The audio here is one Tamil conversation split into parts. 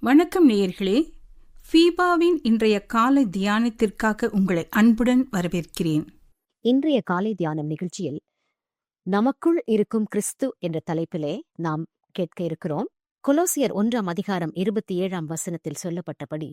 வணக்கம் நேயர்களே, ஃபீபாவின் இன்றைய காலை தியானத்திற்காக உங்களை அன்புடன் வரவேற்கிறேன். இன்றைய காலை தியானம் நிகழ்ச்சியில் நமக்குள் இருக்கும் கிறிஸ்து என்ற தலைப்பிலே நாம் கேட்க இருக்கிறோம். கொலோசியர் 1:27 சொல்லப்பட்டபடி,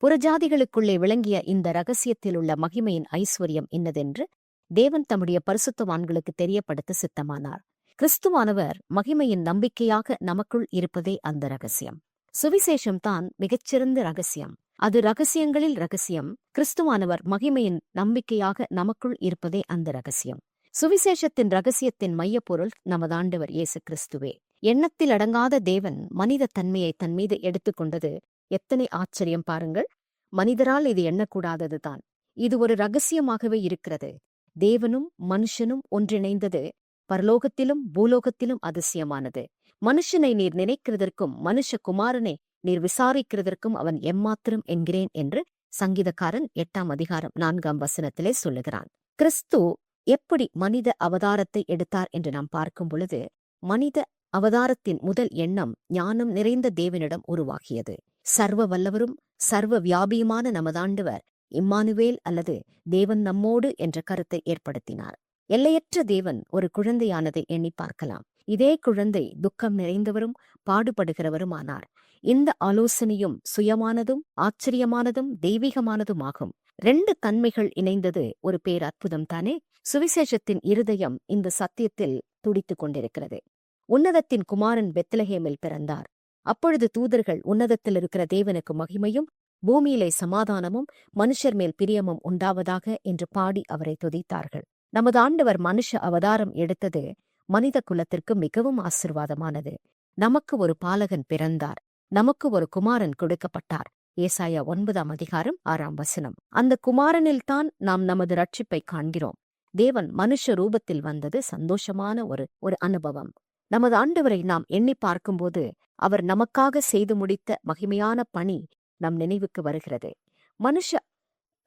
புறஜாதிகளுக்குள்ளே விளங்கிய இந்த இரகசியத்தில் உள்ள மகிமையின் ஐஸ்வர்யம் இன்னதென்று தேவன் தம்முடைய பரிசுத்தவான்களுக்கு தெரியப்படுத்த சித்தமானார். கிறிஸ்துவானவர் மகிமையின் நம்பிக்கையாக நமக்குள் இருப்பதே அந்த இரகசியம். சுவிசேஷம்தான் மிகச்சிறந்த இரகசியம். அது இரகசியங்களில் இரகசியம். கிறிஸ்துவானவர் மகிமையின் நம்பிக்கையாக நமக்குள் இருப்பதே அந்த இரகசியம். சுவிசேஷத்தின் இரகசியத்தின் மையப்பொருள் நமது ஆண்டவர் இயேசு கிறிஸ்துவே. எண்ணத்தில் அடங்காத தேவன் மனித தன்மையை தன் மீது எடுத்துக்கொண்டது எத்தனை ஆச்சரியம் பாருங்கள். மனிதரால் இது எண்ணக்கூடாததுதான். இது ஒரு இரகசியமாகவே இருக்கிறது. தேவனும் மனுஷனும் ஒன்றிணைந்தது பரலோகத்திலும் பூலோகத்திலும் அதிசயமானது. மனுஷனை நீர் நினைக்கிறதற்கும் மனுஷகுமாரனை நீர் விசாரிக்கிறதற்கும் அவன் எம்மாத்திரம் என்கிறேன் என்று சங்கீதக்காரன் 8:4 சொல்லுகிறான். கிறிஸ்து எப்படி மனித அவதாரத்தை எடுத்தார் என்று நாம் பார்க்கும் பொழுது, மனித அவதாரத்தின் முதல் எண்ணம் ஞானம் நிறைந்த தேவனிடம் உருவாகியது. சர்வ வல்லவரும் சர்வ வியாபியுமான நமதாண்டவர் இம்மானுவேல் அல்லது தேவன் நம்மோடு என்ற கருத்தை ஏற்படுத்தினார். எல்லையற்ற தேவன் ஒரு குழந்தையானதை எண்ணி பார்க்கலாம். இதே குழந்தை துக்கம் நிறைந்தவரும் பாடுபடுகிறவருமானார். இந்த ஆலோசனையும் சுயமானதும் ஆச்சரியமானதும் தெய்வீகமானதுமாகும். 2 தன்மைகள் இணைந்தது ஒரு பேரற்புதம் தானே. சுவிசேஷத்தின் இருதயம் இந்த சத்தியத்தில் துடித்துக் கொண்டிருக்கிறது. உன்னதத்தின் குமாரன் பெத்லஹேமில் பிறந்தார். அப்பொழுது தூதர்கள் உன்னதத்தில் இருக்கிற தேவனுக்கு மகிமையும் பூமியிலே சமாதானமும் மனுஷர் மேல் பிரியமும் உண்டாவதாக என்று பாடி அவரை துதித்தார்கள். நமது ஆண்டவர் மனுஷ அவதாரம் எடுத்தது மனித குலத்திற்கு மிகவும் ஆசீர்வாதமானது. நமக்கு ஒரு பாலகன் பிறந்தார், நமக்கு ஒரு குமாரன் கொடுக்கப்பட்டார். ஏசாயா 9:6 அந்த குமாரனில்தான் நாம் நமது ரட்சிப்பை காண்கிறோம். தேவன் மனுஷ ரூபத்தில் வந்தது சந்தோஷமான ஒரு அனுபவம். நமது ஆண்டவரை நாம் எண்ணி பார்க்கும்போது அவர் நமக்காக செய்து முடித்த மகிமையான பணி நம் நினைவுக்கு வருகிறது. மனுஷ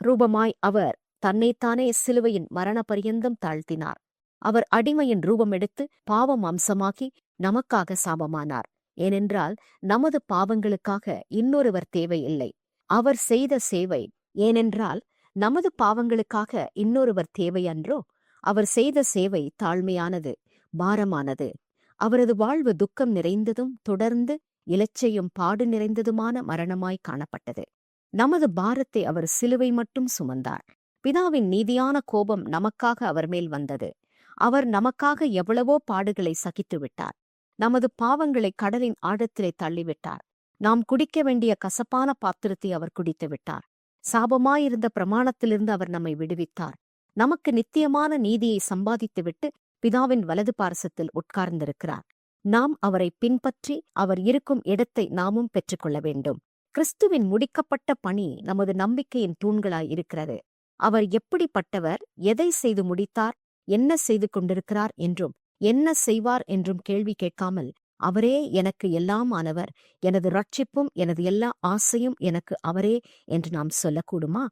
ரூபமாய் அவர் தன்னைத்தானே சிலுவையின் மரண பரியந்தம் தாழ்த்தினார். அவர் அடிமையின் ரூபம் எடுத்து பாவம் அம்சமாக்கி நமக்காக சாபமானார். ஏனென்றால் நமது பாவங்களுக்காக இன்னொருவர் தேவையில்லை. அவர் செய்த சேவை ஏனென்றால் நமது பாவங்களுக்காக இன்னொருவர் தேவையன்றோ. அவர் செய்த சேவை தாழ்மையானது, பாரமானது. அவரது வாழ்வு துக்கம் நிறைந்ததும் தொடர்ந்து இலச்சையும் பாடு நிறைந்ததுமான மரணமாய் காணப்பட்டது. நமது பாரத்தை அவர் சிலுவை மட்டும் சுமந்தார். பிதாவின் நீதியான கோபம் நமக்காக அவர் மேல் வந்தது. அவர் நமக்காக எவ்வளவோ பாடுகளை சகித்து விட்டார். நமது பாவங்களை கடலின் ஆழத்திலே தள்ளிவிட்டார். நாம் குடிக்க வேண்டிய கசப்பான பாத்திரத்தை அவர் குடித்து விட்டார். சாபமாயிருந்த பிரமாணத்திலிருந்து அவர் நம்மை விடுவித்தார். நமக்கு நித்தியமான நீதியை சம்பாதித்துவிட்டு பிதாவின் வலது பாரசத்தில் உட்கார்ந்திருக்கிறார். நாம் அவரை பின்பற்றி அவர் இருக்கும் இடத்தை நாமும் பெற்றுக்கொள்ள வேண்டும். கிறிஸ்துவின் முடிக்கப்பட்ட பணி நமது நம்பிக்கையின் தூண்களாய் இருக்கிறது. அவர் எப்படிப்பட்டவர், எதை செய்து முடித்தார், என்ன செய்து கொண்டிருக்கிறார் என்றும் என்ன செய்வார் என்றும் கேள்வி கேட்காமல், அவரே எனக்கு எல்லாம் ஆனவர், எனது ரட்சிப்பும் எனது எல்லா ஆசையும் எனக்கு அவரே என்று நாம் சொல்லக்கூடுமா?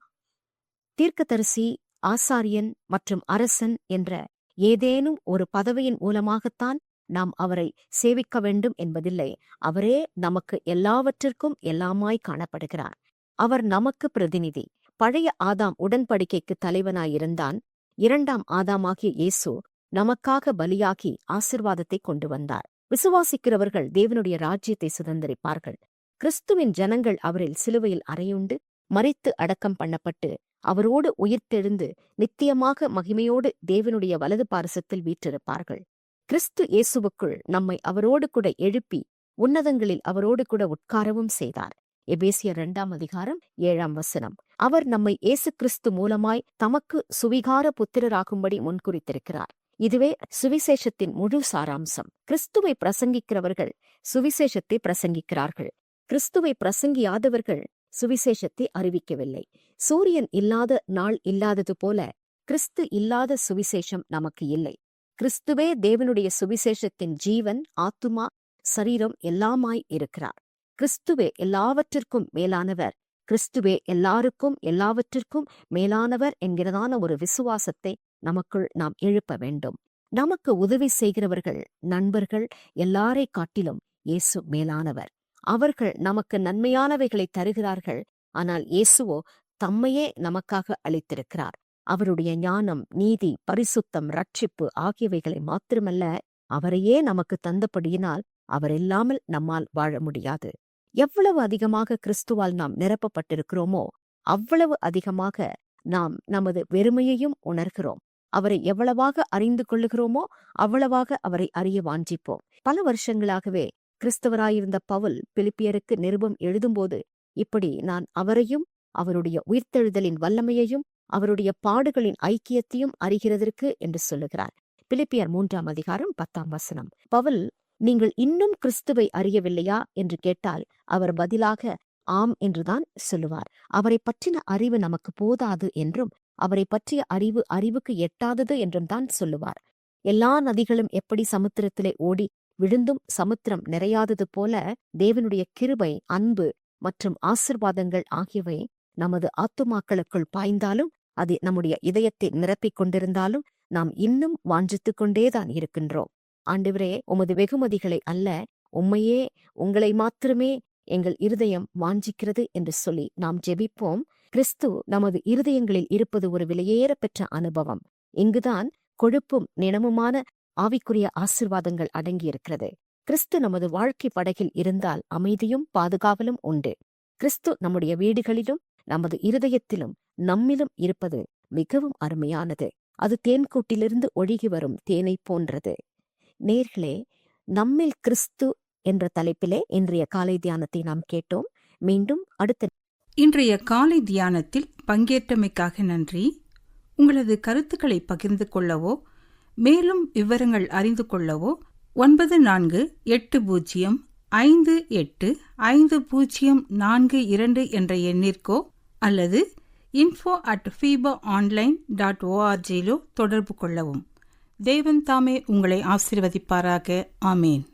தீர்க்கதரிசி, ஆசாரியன் மற்றும் அரசன் என்ற ஏதேனும் ஒரு பதவியின் மூலமாகத்தான் நாம் அவரை சேவிக்க வேண்டும் என்பதில்லை. அவரே நமக்கு எல்லாவற்றிற்கும் எல்லாமாய் காணப்படுகிறார். அவர் நமக்கு பிரதிநிதி. பழைய ஆதாம் உடன்படிக்கைக்கு தலைவனாயிருந்தான். 2ஆம் ஆதாமாகிய இயேசு நமக்காக பலியாகி ஆசீர்வாதத்தை கொண்டு வந்தார். விசுவாசிக்கிறவர்கள் தேவனுடைய ராஜ்யத்தை சுதந்தரிப்பார்கள். கிறிஸ்துவின் ஜனங்கள் அவரில் சிலுவையில் அறையுண்டு மரித்து அடக்கம் பண்ணப்பட்டு அவரோடு உயிர்த்தெழுந்து நித்தியமாக மகிமையோடு தேவனுடைய வலது பாரசத்தில் வீற்றிருப்பார்கள். கிறிஸ்து இயேசுவுக்குள் நம்மை அவரோடு கூட எழுப்பி உன்னதங்களில் அவரோடு கூட உட்காரவும் செய்தார். எபேசியர் 2:7 அவர் நம்மை இயேசு கிறிஸ்து மூலமாய் தமக்கு சுவிகார புத்திரராகும்படி முன்குறித்திருக்கிறார். இதுவே சுவிசேஷத்தின் முழு சாராம்சம். கிறிஸ்துவை பிரசங்கிக்கிறவர்கள் சுவிசேஷத்தை பிரசங்கிக்கிறார்கள். கிறிஸ்துவை பிரசங்கியாதவர்கள் சுவிசேஷத்தை அறிவிக்கவில்லை. சூரியன் இல்லாத நாள் இல்லாதது போல கிறிஸ்து இல்லாத சுவிசேஷம் நமக்கு இல்லை. கிறிஸ்துவே தேவனுடைய சுவிசேஷத்தின் ஜீவன், ஆத்துமா, சரீரம் எல்லாமாய் இருக்கிறார். கிறிஸ்துவே எல்லாவற்றிற்கும் மேலானவர். கிறிஸ்துவே எல்லாருக்கும் எல்லாவற்றிற்கும் மேலானவர் என்கிறதான ஒரு விசுவாசத்தை நமக்குள் நாம் எழுப்ப வேண்டும். நமக்கு உதவி செய்கிறவர்கள், நண்பர்கள் எல்லாரை காட்டிலும் இயேசு மேலானவர். அவர்கள் நமக்கு நன்மையானவைகளை தருகிறார்கள். ஆனால் இயேசுவோ தம்மையே நமக்காக அளித்திருக்கிறார். அவருடைய ஞானம், நீதி, பரிசுத்தம், ரட்சிப்பு ஆகியவைகளை மாத்திரமல்ல, அவரையே நமக்கு தந்தபடியினால் அவரில்லாமல் நம்மால் வாழ முடியாது. எவ்வளவு அதிகமாக கிறிஸ்துவால் நாம் நிரப்பப்பட்டிருக்கிறோமோ அவ்வளவு அதிகமாக நாம் நமது வெறுமையையும் உணர்கிறோம். அவரை எவ்வளவாக அறிந்து கொள்ளுகிறோமோ அவ்வளவாக அவரை அறிய வாஞ்சிப்போம். பல வருஷங்களாகவே கிறிஸ்தவராயிருந்த பவுல் பிலிப்பியருக்கு நிருபம் எழுதும்போது இப்படி, நான் அவரையும் அவருடைய உயிர்த்தெழுதலின் வல்லமையையும் அவருடைய பாடுகளின் ஐக்கியத்தையும் அறிகிறதற்கு என்று சொல்லுகிறார். பிலிப்பியர் 3:10. பவுல், நீங்கள் இன்னும் கிறிஸ்துவை அறியவில்லையா என்று கேட்டால் அவர் பதிலாக ஆம் என்றுதான் சொல்லுவார். அவரை பற்றின அறிவு நமக்கு போதாது என்றும், அவரை பற்றிய அறிவு அறிவுக்கு எட்டாதது என்றும் தான் சொல்லுவார். எல்லா நதிகளும் எப்படி சமுத்திரத்திலே ஓடி விழுந்தும் சமுத்திரம் நிறையாதது போல, தேவனுடைய கிருபை, அன்பு மற்றும் ஆசிர்வாதங்கள் ஆகியவை நமது ஆத்துமாக்களுக்குள் பாய்ந்தாலும், அது நம்முடைய இதயத்தை நிரப்பிக் கொண்டிருந்தாலும், நாம் இன்னும் வாஞ்சித்துக் கொண்டேதான் இருக்கின்றோம். ஆண்டவரே, உமது வெகுமதிகளை அல்ல, உம்மையே, உங்களை மாத்திரமே எங்கள் இருதயம் வாஞ்சிக்கிறது என்று சொல்லி நாம் ஜெபிப்போம். கிறிஸ்து நமது இருதயங்களில் இருப்பது ஒரு விலையேற பெற்ற அனுபவம். இங்குதான் கொழுப்பும் நிணமுமான ஆவிக்குரிய ஆசிர்வாதங்கள் அடங்கியிருக்கிறது. கிறிஸ்து நமது வாழ்க்கை படகில் இருந்தால் அமைதியும் பாதுகாவலும் உண்டு. கிறிஸ்து நம்முடைய வீடுகளிலும் நமது இருதயத்திலும் நம்மிலும் இருப்பது மிகவும் அருமையானது. அது தேன்கூட்டிலிருந்து ஒழுகி வரும் தேனை போன்றது. நேர்களே, நம்மில் கிறிஸ்து என்ற தலைப்பிலே இன்றைய காலை தியானத்தை நாம் கேட்டோம். மீண்டும் அடுத்த இன்றைய காலை தியானத்தில் பங்கேற்றமைக்காக நன்றி. உங்களது கருத்துக்களை பகிர்ந்து கொள்ளவோ மேலும் விவரங்கள் அறிந்து கொள்ளவோ 9458585042 என்ற எண்ணிற்கோ அல்லது info@fibaonline.org தொடர்பு கொள்ளவும். தேவன் தாமே உங்களை ஆசீர்வதிப்பாராக. ஆமேன்.